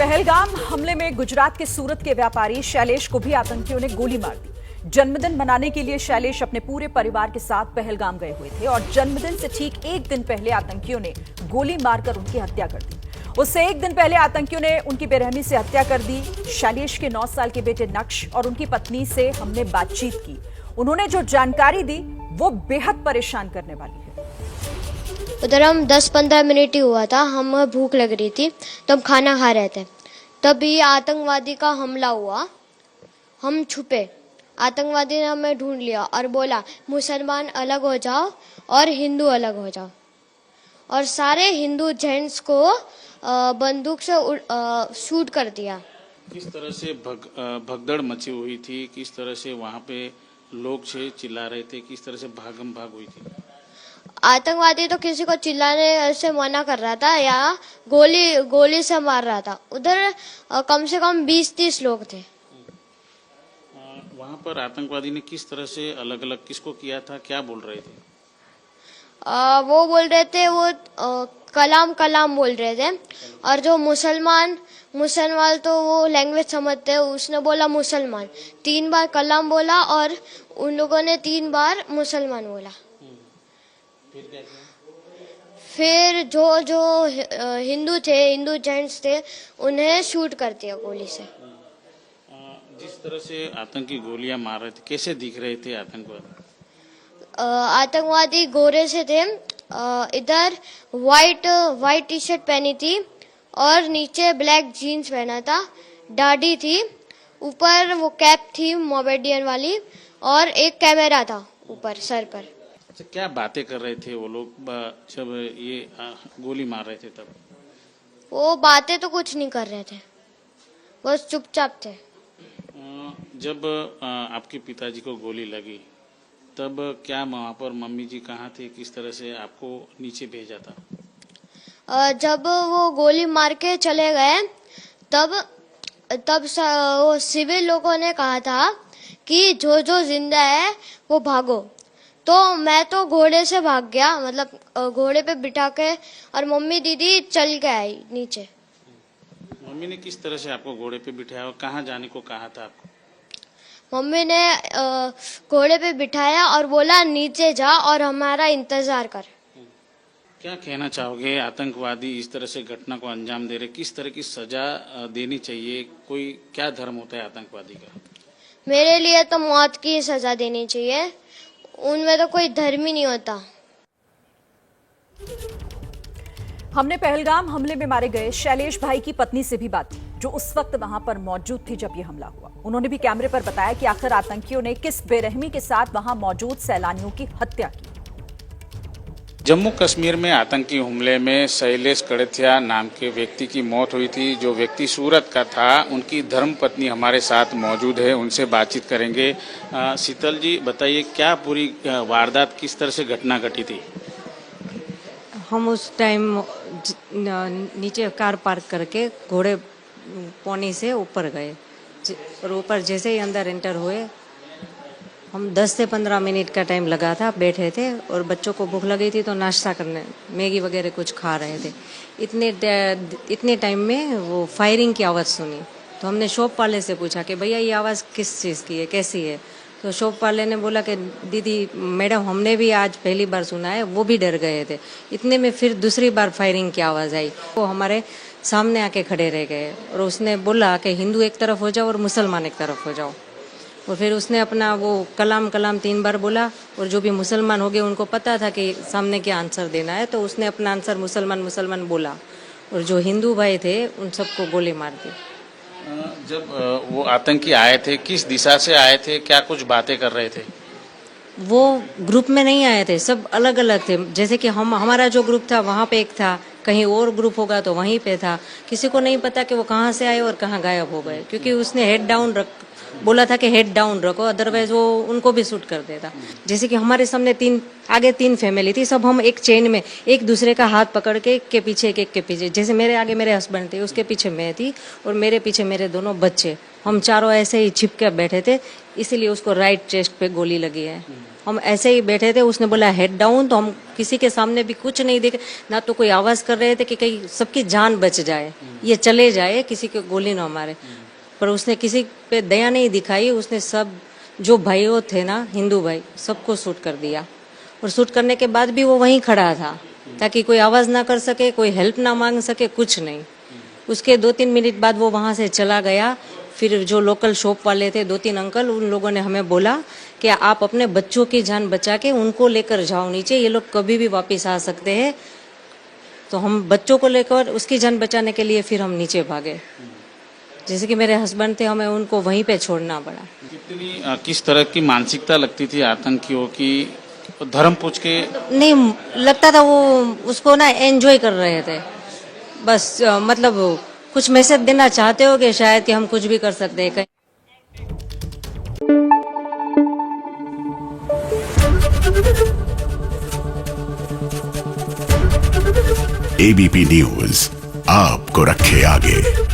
पहलगाम हमले में गुजरात के सूरत के व्यापारी शैलेश को भी आतंकियों ने गोली मार दी। जन्मदिन मनाने के लिए शैलेश अपने पूरे परिवार के साथ पहलगाम गए हुए थे और जन्मदिन से ठीक एक दिन पहले आतंकियों ने गोली मारकर उनकी हत्या कर दी। उससे एक दिन पहले आतंकियों ने उनकी बेरहमी से हत्या कर दी। शैलेश के 9 साल के बेटे नक्श और उनकी पत्नी से हमने बातचीत की। उन्होंने जो जानकारी दी वो बेहद परेशान करने वाली है। उधर हम 10-15 मिनट ही हुआ था, हम भूख लग रही थी तो हम खाना खा रहे थे, तभी आतंकवादी का हमला हुआ। हम छुपे, आतंकवादी ने हमें ढूंढ लिया और बोला मुसलमान अलग हो जाओ और हिंदू अलग हो जाओ, और सारे हिंदू जेंट्स को बंदूक से शूट कर दिया। किस तरह से भगदड़ मची हुई थी, किस तरह से वहाँ पे लोग से चिल्ला रहे थे, किस तरह से भागम भाग हुई थी? आतंकवादी तो किसी को चिल्लाने से मना कर रहा था या गोली से मार रहा था। उधर कम से कम 20-30 लोग थे। वहाँ पर आतंकवादी ने किस तरह से अलग अलग किसको किया था, क्या बोल रहे थे? वो बोल रहे थे वो कलाम कलाम बोल रहे थे, और जो मुसलमान तो वो लैंग्वेज समझते हैं, उसने बोला मुसलमान 3 बार कलाम बोला और उन लोगों ने 3 बार मुसलमान बोला। फिर क्या किया? फिर जो हिंदू जेंट्स थे उन्हें शूट कर दिया गोली से। जिस तरह से आतंकी गोलियां मार रहे थे, कैसे दिख रहे थे आतंकवादी? आतंकवादी गोरे से थे, इधर वाइट टी शर्ट पहनी थी और नीचे ब्लैक जीन्स पहना था, दाढ़ी थी, ऊपर वो कैप थी मोमेडियन वाली और एक कैमरा था ऊपर सर पर। अच्छा, क्या बातें कर रहे थे वो लोग जब ये गोली मार रहे थे तब? वो बातें तो कुछ नहीं कर रहे थे, बस चुपचाप थे। जब आपके पिताजी को गोली लगी तब क्या वहाँ पर मम्मी जी कहाँ थे, किस तरह से आपको नीचे भेजा था? जब वो गोली मार के चले गए तब वो सिविल लोगों ने कहा था कि जो जिंदा है वो भागो, तो मैं तो घोड़े से भाग गया, मतलब घोड़े पे बिठा के, और मम्मी दीदी चल के आई नीचे। मम्मी ने किस तरह से आपको घोड़े पे बिठाया और कहाँ जाने को कहा था आपको? मम्मी ने घोड़े पे बिठाया और बोला नीचे जा और हमारा इंतजार कर। क्या कहना चाहोगे, आतंकवादी इस तरह से घटना को अंजाम दे रहे, किस तरह की सजा देनी चाहिए? कोई क्या धर्म होता है आतंकवादी का? मेरे लिए तो मौत की सजा देनी चाहिए, उनमें तो कोई धर्म ही नहीं होता। हमने पहलगाम हमले में मारे गए शैलेश भाई की पत्नी से भी बात की, जो उस वक्त वहां पर मौजूद थी जब यह हमला हुआ। उन्होंने भी कैमरे पर बताया कि आखिर आतंकियों ने किस बेरहमी के साथ वहां मौजूद सैलानियों की हत्या की। जम्मू कश्मीर में आतंकी हमले में शैलेश कड़थिया नाम के व्यक्ति की मौत हुई थी। जो व्यक्ति सूरत का था, उनकी धर्मपत्नी हमारे साथ मौजूद है, उनसे बातचीत करेंगे। शीतल जी, बताइए क्या पूरी वारदात, किस तरह से घटना घटी थी? हम उस टाइम नीचे कार पार्क करके घोड़े पौनी से ऊपर गए, और ऊपर जैसे ही अंदर एंटर हुए, हम 10 से 15 मिनट का टाइम लगा था, बैठे थे और बच्चों को भूख लगी थी तो नाश्ता करने मैगी वगैरह कुछ खा रहे थे। इतने टाइम में वो फायरिंग की आवाज़ सुनी, तो हमने शॉप वाले से पूछा कि भैया ये आवाज़ किस चीज़ की है, कैसी है? तो शॉप वाले ने बोला कि दीदी मैडम हमने भी आज पहली बार सुना है, वो भी डर गए थे। इतने में फिर दूसरी बार फायरिंग की आवाज़ आई, वो हमारे सामने आके खड़े रह गए और उसने बोला कि हिंदू एक तरफ हो जाओ और मुसलमान एक तरफ हो जाओ। और फिर उसने अपना वो कलाम 3 बार बोला, और जो भी मुसलमान हो गए उनको पता था कि सामने क्या आंसर देना है, तो उसने अपना आंसर मुसलमान बोला, और जो हिंदू भाई थे उन सबको गोली मार दी। जब वो आतंकी आए थे, किस दिशा से आए थे, क्या कुछ बातें कर रहे थे? वो ग्रुप में नहीं आए थे, सब अलग अलग थे। जैसे कि हमारा जो ग्रुप था वहाँ पे एक था, कहीं और ग्रुप होगा तो वहीं पे था। किसी को नहीं पता कि वो कहाँ से आए और कहाँ गायब हो गए, क्योंकि उसने हेड डाउन बोला था कि हेड डाउन रखो, अदरवाइज वो उनको भी शूट कर देता। जैसे कि हमारे सामने आगे 3 फैमिली थी, सब हम एक चेन में एक दूसरे का हाथ पकड़ के एक के पीछे, जैसे मेरे आगे मेरे हस्बैंड थे, उसके पीछे मैं थी और मेरे पीछे मेरे दोनों बच्चे, हम चारों ऐसे ही छिपके बैठे थे, इसीलिए उसको राइट चेस्ट पे गोली लगी है। हम ऐसे ही बैठे थे, उसने बोला हेड डाउन, तो हम किसी के सामने भी कुछ नहीं देखे, ना तो कोई आवाज कर रहे थे कि कहीं सबकी जान बच जाए, ये चले जाए, किसी को गोली ना मारे। पर उसने किसी पे दया नहीं दिखाई, उसने सब जो भाइयों थे ना, हिंदू भाई, सबको शूट कर दिया। और शूट करने के बाद भी वो वहीं खड़ा था, ताकि कोई आवाज ना कर सके, कोई हेल्प ना मांग सके, कुछ नहीं। उसके 2-3 मिनट बाद वो वहां से चला गया। फिर जो लोकल शॉप वाले थे, 2-3 अंकल, उन लोगों ने हमें बोला कि आप अपने बच्चों की जान बचा के उनको लेकर जाओ नीचे, ये लोग कभी भी वापस आ सकते हैं। तो हम बच्चों को लेकर उसकी जान बचाने के लिए फिर हम नीचे भागे। जैसे कि मेरे हस्बैंड थे, हमें उनको वहीं पे छोड़ना पड़ा। कितनी किस तरह की मानसिकता लगती थी आतंकियों की? धर्म पूछ के नहीं लगता था, वो उसको ना एंजॉय कर रहे थे बस। मतलब कुछ मैसेज देना चाहते हो कि शायद कि हम कुछ भी कर सकते हैं कहीं। एबीपी न्यूज आपको रखे आगे।